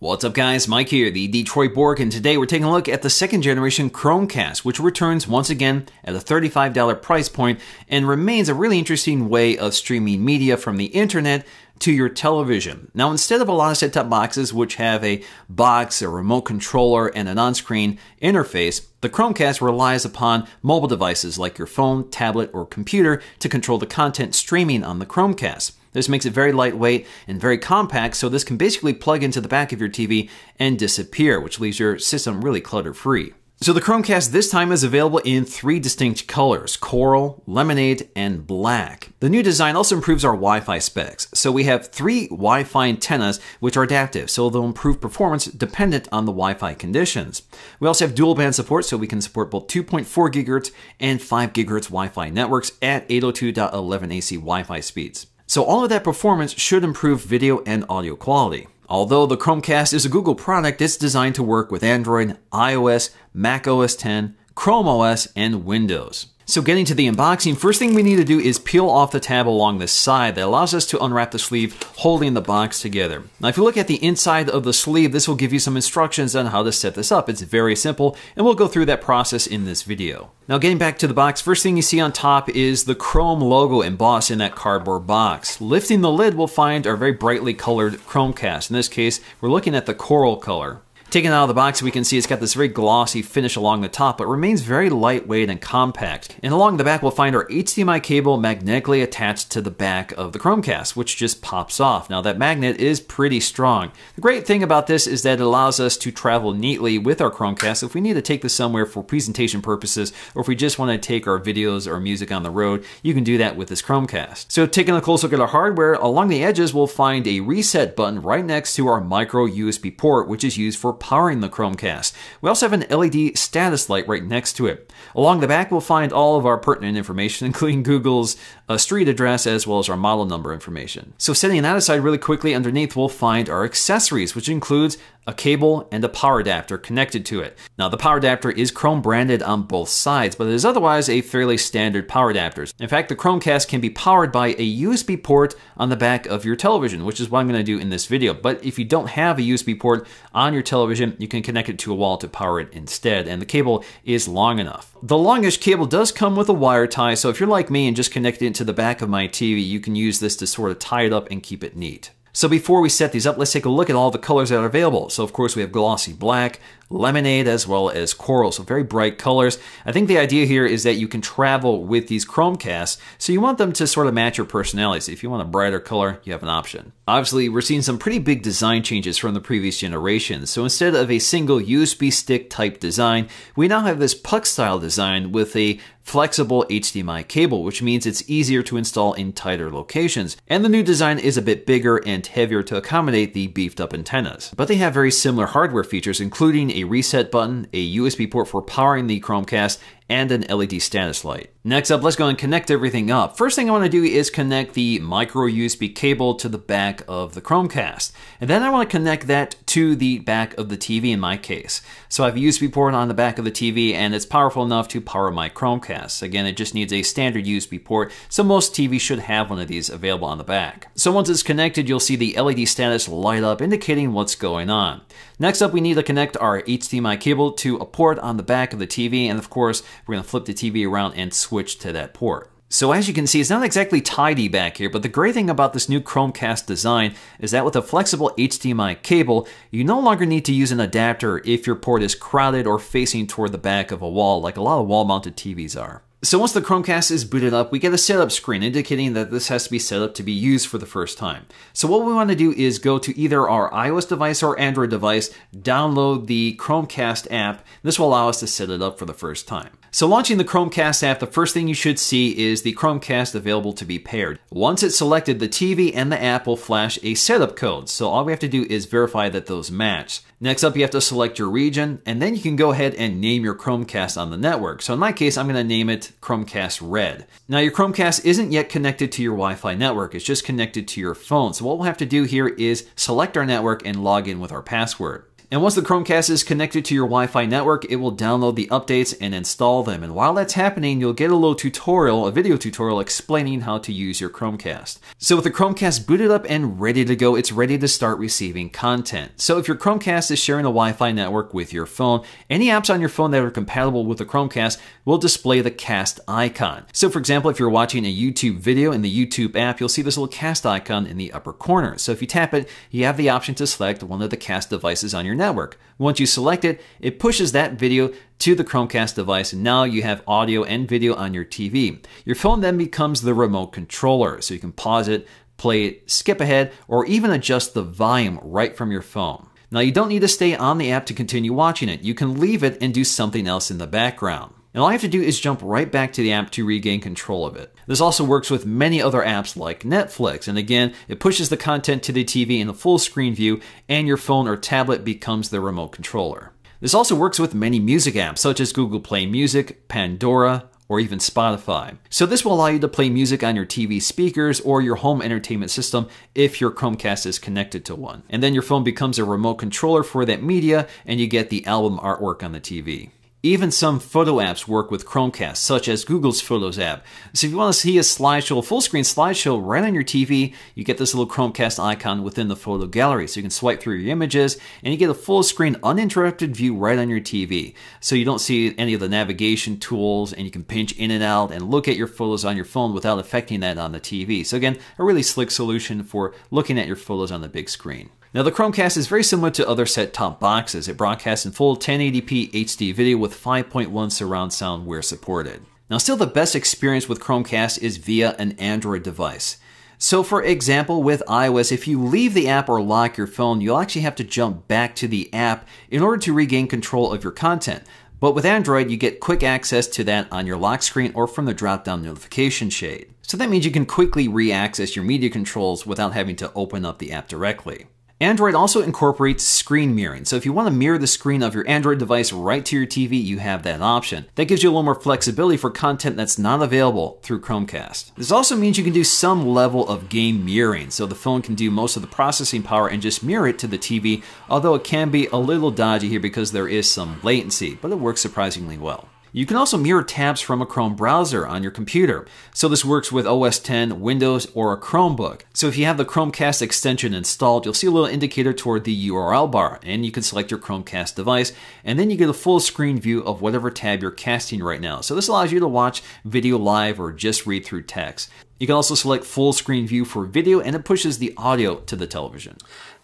What's up guys, Mike here, the Detroit Borg, and today we're taking a look at the second generation Chromecast, which returns once again at a $35 price point and remains a really interesting way of streaming media from the internet to your television. Now, instead of a lot of set-top boxes which have a box, a remote controller, and an on-screen interface, the Chromecast relies upon mobile devices like your phone, tablet, or computer to control the content streaming on the Chromecast. This makes it very lightweight and very compact, so this can basically plug into the back of your TV and disappear, which leaves your system really clutter-free. So the Chromecast this time is available in 3 distinct colors: coral, lemonade, and black. The new design also improves our Wi-Fi specs. So we have 3 Wi-Fi antennas which are adaptive, so they'll improve performance dependent on the Wi-Fi conditions. We also have dual band support, so we can support both 2.4 GHz and 5 GHz Wi-Fi networks at 802.11ac Wi-Fi speeds. So all of that performance should improve video and audio quality. Although the Chromecast is a Google product, it's designed to work with Android, iOS, Mac OS X, Chrome OS, and Windows. So getting to the unboxing, first thing we need to do is peel off the tab along the side that allows us to unwrap the sleeve holding the box together. Now if you look at the inside of the sleeve, this will give you some instructions on how to set this up. It's very simple, and we'll go through that process in this video. Now getting back to the box, first thing you see on top is the Chrome logo embossed in that cardboard box. Lifting the lid, we'll find our very brightly colored Chromecast. In this case, we're looking at the coral color. Taken out of the box, we can see it's got this very glossy finish along the top, but remains very lightweight and compact. And along the back, we'll find our HDMI cable magnetically attached to the back of the Chromecast, which just pops off. Now that magnet is pretty strong. The great thing about this is that it allows us to travel neatly with our Chromecast if we need to take this somewhere for presentation purposes, or if we just want to take our videos or music on the road, you can do that with this Chromecast. So taking a close look at our hardware, along the edges, we'll find a reset button right next to our micro USB port, which is used for powering the Chromecast. We also have an LED status light right next to it. Along the back, we'll find all of our pertinent information, including Google's street address as well as our model number information. So setting that aside really quickly, underneath we'll find our accessories, which includes a cable and a power adapter connected to it. Now the power adapter is Chrome branded on both sides, but it is otherwise a fairly standard power adapter. In fact, the Chromecast can be powered by a USB port on the back of your television, which is what I'm going to do in this video. But if you don't have a USB port on your television, you can connect it to a wall to power it instead, and the cable is long enough. The longish cable does come with a wire tie, so if you're like me and just connect it to the back of my TV, you can use this to sort of tie it up and keep it neat. So before we set these up, let's take a look at all the colors that are available. So of course we have glossy black, lemonade, as well as coral, so very bright colors. I think the idea here is that you can travel with these Chromecasts, so you want them to sort of match your personality. So if you want a brighter color, you have an option. Obviously, we're seeing some pretty big design changes from the previous generation. So instead of a single USB stick type design, we now have this puck style design with a flexible HDMI cable, which means it's easier to install in tighter locations. And the new design is a bit bigger and heavier to accommodate the beefed up antennas. But they have very similar hardware features, including a reset button, a USB port for powering the Chromecast, and an LED status light. Next up, let's go and connect everything up. First thing I want to do is connect the micro USB cable to the back of the Chromecast. And then I want to connect that to the back of the TV in my case. So I have a USB port on the back of the TV, and it's powerful enough to power my Chromecast. Again, it just needs a standard USB port, so most TVs should have one of these available on the back. So once it's connected, you'll see the LED status light up, indicating what's going on. Next up, we need to connect our HDMI cable to a port on the back of the TV, and of course, we're going to flip the TV around and switch to that port. So as you can see, it's not exactly tidy back here, but the great thing about this new Chromecast design is that with a flexible HDMI cable, you no longer need to use an adapter if your port is crowded or facing toward the back of a wall, like a lot of wall-mounted TVs are. So once the Chromecast is booted up, we get a setup screen indicating that this has to be set up to be used for the first time. So what we want to do is go to either our iOS device or Android device, download the Chromecast app. This will allow us to set it up for the first time. So launching the Chromecast app, the first thing you should see is the Chromecast available to be paired. Once it's selected, the TV and the app will flash a setup code. So all we have to do is verify that those match. Next up, you have to select your region, and then you can go ahead and name your Chromecast on the network. So in my case, I'm going to name it Chromecast Red. Now your Chromecast isn't yet connected to your Wi-Fi network, it's just connected to your phone. So what we'll have to do here is select our network and log in with our password. And once the Chromecast is connected to your Wi-Fi network, it will download the updates and install them. And while that's happening, you'll get a little tutorial, a video tutorial explaining how to use your Chromecast. So with the Chromecast booted up and ready to go, it's ready to start receiving content. So if your Chromecast is sharing a Wi-Fi network with your phone, any apps on your phone that are compatible with the Chromecast will display the cast icon. So for example, if you're watching a YouTube video in the YouTube app, you'll see this little cast icon in the upper corner. So if you tap it, you have the option to select one of the cast devices on your network. Once you select it, it pushes that video to the Chromecast device, and now you have audio and video on your TV. Your phone then becomes the remote controller, so you can pause it, play it, skip ahead, or even adjust the volume right from your phone. Now you don't need to stay on the app to continue watching it. You can leave it and do something else in the background. And all you have to do is jump right back to the app to regain control of it. This also works with many other apps like Netflix. And again, it pushes the content to the TV in a full screen view, and your phone or tablet becomes the remote controller. This also works with many music apps such as Google Play Music, Pandora, or even Spotify. So this will allow you to play music on your TV speakers or your home entertainment system if your Chromecast is connected to one. And then your phone becomes a remote controller for that media, and you get the album artwork on the TV. Even some photo apps work with Chromecast, such as Google's Photos app. So if you want to see a slideshow, a full screen slideshow right on your TV, you get this little Chromecast icon within the photo gallery. So you can swipe through your images and you get a full screen uninterrupted view right on your TV. So you don't see any of the navigation tools, and you can pinch in and out and look at your photos on your phone without affecting that on the TV. So again, a really slick solution for looking at your photos on the big screen. Now the Chromecast is very similar to other set-top boxes. It broadcasts in full 1080p HD video with 5.1 surround sound where supported. Now still the best experience with Chromecast is via an Android device. So for example, with iOS, if you leave the app or lock your phone, you'll actually have to jump back to the app in order to regain control of your content. But with Android, you get quick access to that on your lock screen or from the drop-down notification shade. So that means you can quickly re-access your media controls without having to open up the app directly. Android also incorporates screen mirroring, so if you want to mirror the screen of your Android device right to your TV, you have that option. That gives you a little more flexibility for content that's not available through Chromecast. This also means you can do some level of game mirroring, so the phone can do most of the processing power and just mirror it to the TV, although it can be a little dodgy here because there is some latency, but it works surprisingly well. You can also mirror tabs from a Chrome browser on your computer. So this works with OS X, Windows, or a Chromebook. So if you have the Chromecast extension installed, you'll see a little indicator toward the URL bar, and you can select your Chromecast device, and then you get a full screen view of whatever tab you're casting right now. So this allows you to watch video live or just read through text. You can also select full screen view for video, and it pushes the audio to the television.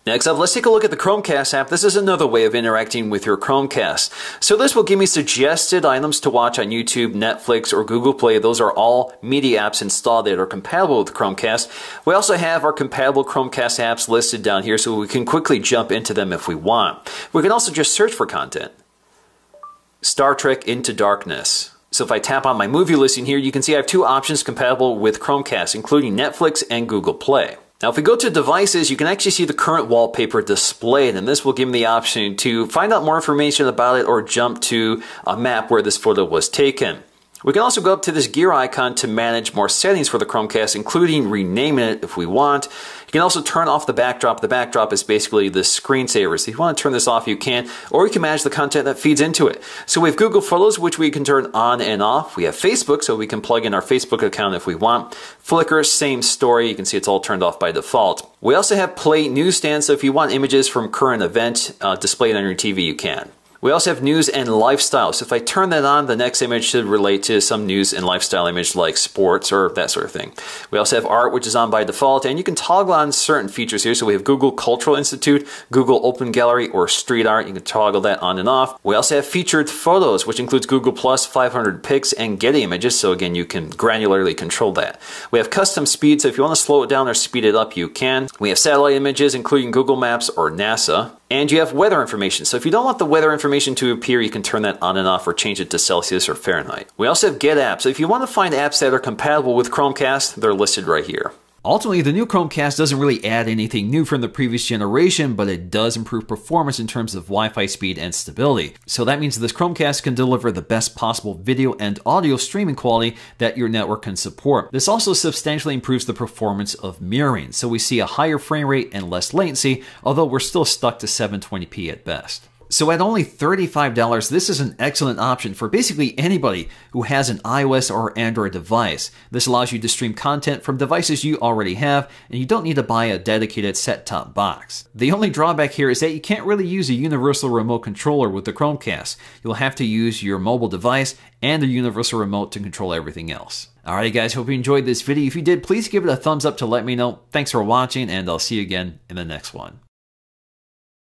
Next up, let's take a look at the Chromecast app. This is another way of interacting with your Chromecast. So this will give me suggested items to watch on YouTube, Netflix, or Google Play. Those are all media apps installed that are compatible with Chromecast. We also have our compatible Chromecast apps listed down here so we can quickly jump into them if we want. We can also just search for content. Star Trek Into Darkness. So if I tap on my movie listing here, you can see I have two options compatible with Chromecast, including Netflix and Google Play. Now if we go to devices, you can actually see the current wallpaper displayed, and this will give me the option to find out more information about it or jump to a map where this photo was taken. We can also go up to this gear icon to manage more settings for the Chromecast, including renaming it if we want. You can also turn off the backdrop. The backdrop is basically the screensaver. So if you want to turn this off, you can, or you can manage the content that feeds into it. So we have Google Photos, which we can turn on and off. We have Facebook, so we can plug in our Facebook account if we want. Flickr, same story. You can see it's all turned off by default. We also have Play Newsstand, so if you want images from current event displayed on your TV, you can. We also have news and lifestyle. So if I turn that on, the next image should relate to some news and lifestyle image like sports or that sort of thing. We also have art, which is on by default, and you can toggle on certain features here. So we have Google Cultural Institute, Google Open Gallery, or Street Art. You can toggle that on and off. We also have featured photos, which includes Google Plus, 500 pics, and Getty Images. So again, you can granularly control that. We have custom speed. So if you want to slow it down or speed it up, you can. We have satellite images, including Google Maps or NASA. And you have weather information. So if you don't want the weather information to appear, you can turn that on and off or change it to Celsius or Fahrenheit. We also have Get Apps. So if you want to find apps that are compatible with Chromecast, they're listed right here. Ultimately, the new Chromecast doesn't really add anything new from the previous generation, but it does improve performance in terms of Wi-Fi speed and stability. So that means this Chromecast can deliver the best possible video and audio streaming quality that your network can support. This also substantially improves the performance of mirroring, so we see a higher frame rate and less latency, although we're still stuck to 720p at best. So at only $35, this is an excellent option for basically anybody who has an iOS or Android device. This allows you to stream content from devices you already have, and you don't need to buy a dedicated set-top box. The only drawback here is that you can't really use a universal remote controller with the Chromecast. You'll have to use your mobile device and the universal remote to control everything else. Alright guys, hope you enjoyed this video. If you did, please give it a thumbs up to let me know. Thanks for watching, and I'll see you again in the next one.